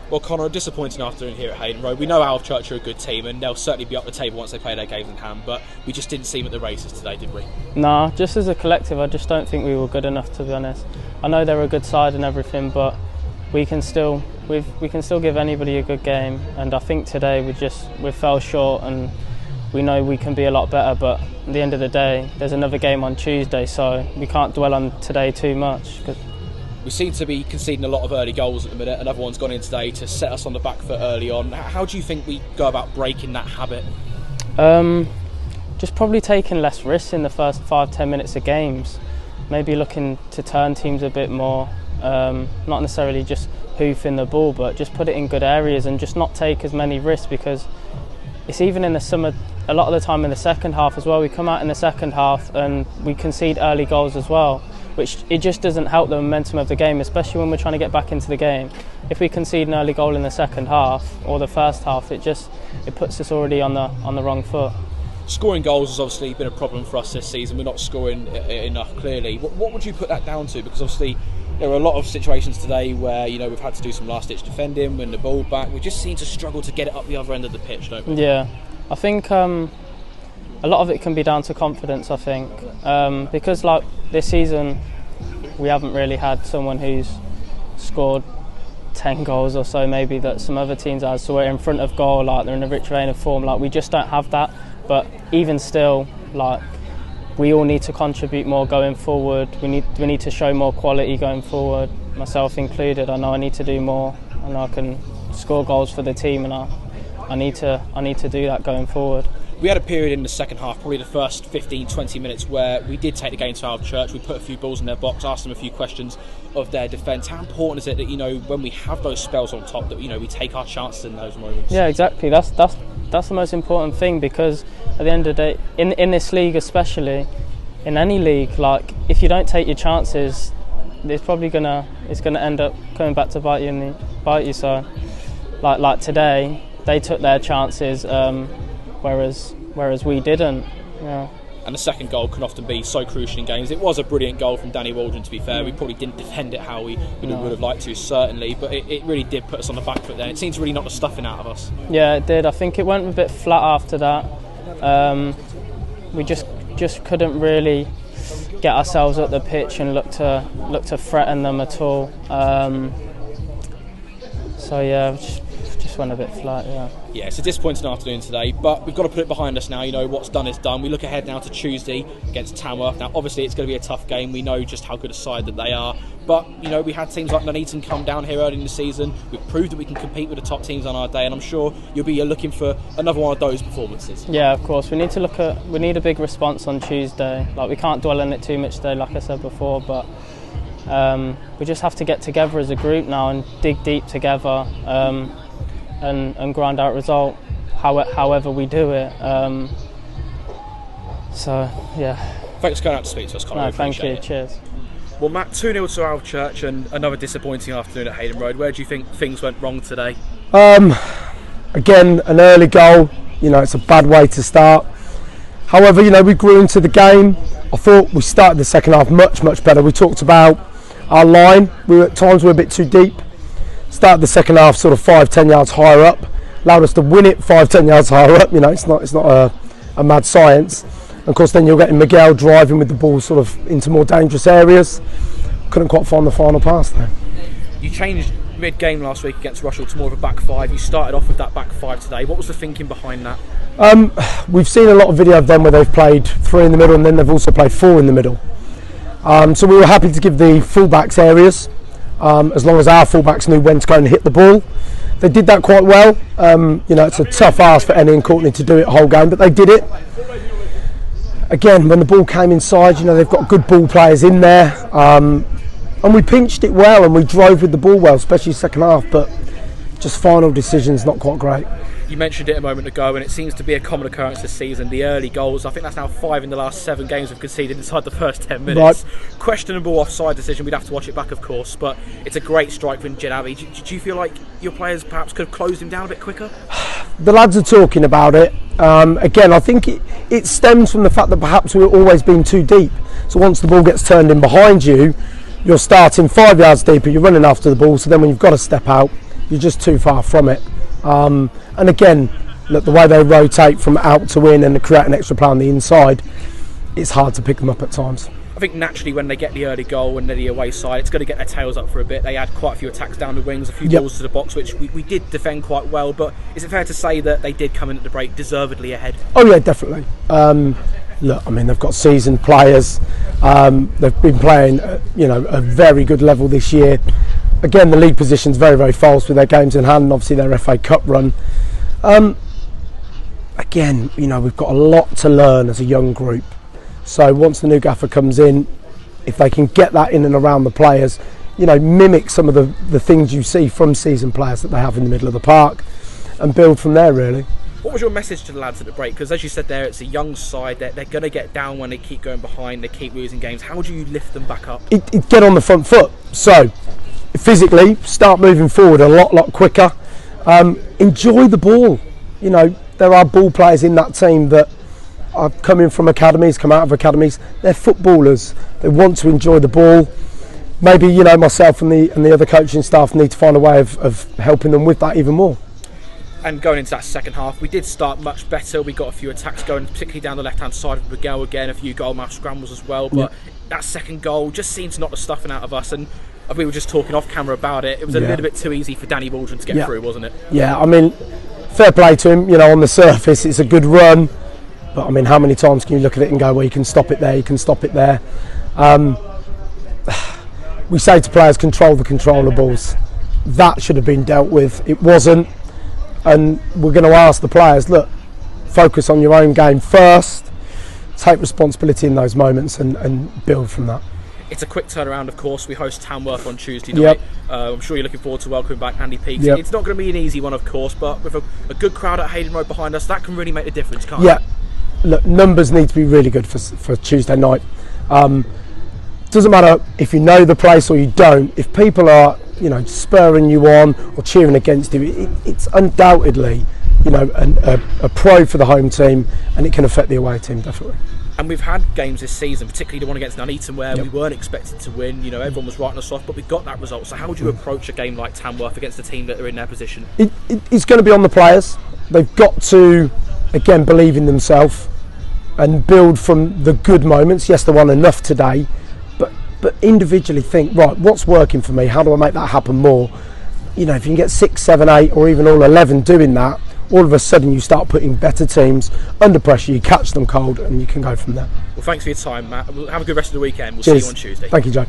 Well, Conor, a disappointing afternoon here at Hayden Road. We know Alvechurch are a good team and they'll certainly be up the table once they play their games in hand, but we just didn't see them at the races today, did we? Nah, just as a collective, I just don't think we were good enough, to be honest. I know they're a good side and everything, but we can still give anybody a good game, and I think today we fell short, and we know we can be a lot better, but at the end of the day, there's another game on Tuesday, so we can't dwell on today too much. We seem to be conceding a lot of early goals at the minute. Another one's gone in today to set us on the back foot early on. How do you think we go about breaking that habit? Just probably taking less risks in the first 5-10 minutes of games. Maybe looking to turn teams a bit more. Not necessarily just hoofing the ball, but just put it in good areas and just not take as many risks, because it's even in the summer, a lot of the time in the second half as well. We come out in the second half and we concede early goals as well, which it just doesn't help the momentum of the game, especially when we're trying to get back into the game. If we concede an early goal in the second half or the first half, it puts us already on the wrong foot. Scoring goals has obviously been a problem for us this season. We're not scoring enough, clearly. What would you put that down to? Because obviously there were a lot of situations today where we've had to do some last-ditch defending, win the ball back. We just seem to struggle to get it up the other end of the pitch, don't we? Yeah, I think a lot of it can be down to confidence, I think, because like this season we haven't really had someone who's scored 10 goals or so, maybe, that some other teams have. So we're in front of goal, like they're in a rich vein of form. Like we just don't have that. But even still, like we all need to contribute more going forward. We need to show more quality going forward, myself included. I know I need to do more. I know I can score goals for the team, and I need to do that going forward. We had a period in the second half, probably the first 15-20 minutes, where we did take the game to Alvechurch. We put a few balls in their box, asked them a few questions of their defence. How important is it that when we have those spells on top, that we take our chances in those moments? Yeah, exactly. That's the most important thing, because at the end of the day, in this league especially, in any league, like if you don't take your chances, it's gonna end up coming back to bite you. So, like today, they took their chances. Whereas we didn't. Yeah. And the second goal can often be so crucial in games. It was a brilliant goal from Danny Waldron, to be fair. We probably didn't defend it how we would have liked to, certainly, but it really did put us on the back foot there. It seemed to really knock the stuffing out of us. Yeah, it did. I think it went a bit flat after that. We just couldn't really get ourselves up the pitch and look to threaten them at all. So yeah, just went a bit flat. Yeah, it's a disappointing afternoon today, but we've got to put it behind us now. What's done is done. We look ahead now to Tuesday against Tamworth. Now, obviously, it's going to be a tough game. We know just how good a side that they are. But, we had teams like Nuneaton come down here early in the season. We've proved that we can compete with the top teams on our day, and I'm sure you'll be looking for another one of those performances. Yeah, of course. We need a big response on Tuesday. Like, we can't dwell on it too much today, like I said before, but we just have to get together as a group now and dig deep together. And grind out result however we do it. So, yeah. Thanks for going out to speak to us, Conor. No, thank you. Cheers. Well, Matt, 2-0 to Alvechurch and another disappointing afternoon at Hayden Road. Where do you think things went wrong today? Again, an early goal. It's a bad way to start. However, we grew into the game. I thought we started the second half much better. We talked about our line. At times we were a bit too deep. Started the second half sort of 5-10 yards higher up, allowed us to win it 5-10 yards higher up. It's not a mad science. And of course, then you're getting Miguel driving with the ball sort of into more dangerous areas. Couldn't quite find the final pass there. You changed mid-game last week against Rushden to more of a back five. You started off with that back five today. What was the thinking behind that? We've seen a lot of video of them where they've played 3 in the middle, and then they've also played 4 in the middle. So we were happy to give the full-backs areas. As long as our fullbacks knew when to go and hit the ball. They did that quite well. It's a tough ask for Ennie and Courtney to do it the whole game, but they did it. Again, when the ball came inside, they've got good ball players in there, and we pinched it well and we drove with the ball well, especially second half, but just final decisions not quite great. You mentioned it a moment ago, and it seems to be a common occurrence this season, the early goals. I think that's now 5 in the last 7 games we've conceded inside the first 10 minutes. Right. Questionable offside decision, we'd have to watch it back, of course, but it's a great strike from Jinabi. Do you feel like your players perhaps could have closed him down a bit quicker? The lads are talking about it. Again, I think it stems from the fact that perhaps we've always been too deep. So once the ball gets turned in behind you, you're starting 5 yards deeper, you're running after the ball, so then when you've got to step out, you're just too far from it. And again, look, the way they rotate from out to in and create an extra play on the inside, it's hard to pick them up at times. I think naturally when they get the early goal and they're the away side, it's going to get their tails up for a bit. They had quite a few attacks down the wings, a few balls to the box, which we did defend quite well. But is it fair to say that they did come in at the break deservedly ahead? Oh yeah, definitely. Look, I mean, they've got seasoned players. They've been playing, a very good level this year. Again, the league position's very, very false with their games in hand and obviously their FA Cup run. Again, we've got a lot to learn as a young group. So once the new gaffer comes in, if they can get that in and around the players, mimic some of the things you see from seasoned players that they have in the middle of the park and build from there, really. What was your message to the lads at the break? Because as you said there, it's a young side. They're going to get down when they keep going behind, they keep losing games. How do you lift them back up? Get on the front foot. So physically, start moving forward a lot quicker. Enjoy the ball. There are ball players in that team that are coming from academies, come out of academies. They're footballers. They want to enjoy the ball. Maybe myself and the other coaching staff need to find a way of helping them with that even more. And going into that second half, we did start much better. We got a few attacks going, particularly down the left-hand side of Miguel again, a few goal-mouth scrambles as well. But that second goal just seemed to knock the stuffing out of us. And we were just talking off camera about it. It was a little bit too easy for Danny Waldron to get through, wasn't it? Yeah, I mean, fair play to him. On the surface, it's a good run. But I mean, how many times can you look at it and go, well, you can stop it there, you can stop it there. We say to players, control the controllables. That should have been dealt with. It wasn't. And we're going to ask the players, look, focus on your own game first, take responsibility in those moments and build from that. It's a quick turnaround, of course. We host Tamworth on Tuesday night. I'm sure you're looking forward to welcoming back Andy Peaks. It's not going to be an easy one, of course, but with a good crowd at Hayden Road behind us, that can really make a difference, can't it? Look, numbers need to be really good for Tuesday night. Doesn't matter if you know the place or you don't. If people are, spurring you on or cheering against you, it's undoubtedly, a pro for the home team, and it can affect the away team definitely. And we've had games this season, particularly the one against Nuneaton, where we weren't expected to win. Everyone was writing us off, but we got that result. So how would you approach a game like Tamworth against a team that are in their position? It's going to be on the players. They've got to, again, believe in themselves and build from the good moments. Yes, they won enough today, but individually think, right, what's working for me? How do I make that happen more? If you can get 6, 7, 8 or even all 11 doing that, all of a sudden you start putting better teams under pressure, you catch them cold and you can go from there. Well, thanks for your time, Matt. We'll have a good rest of the weekend. We'll Cheers. see you on Tuesday. Thank you, Joe.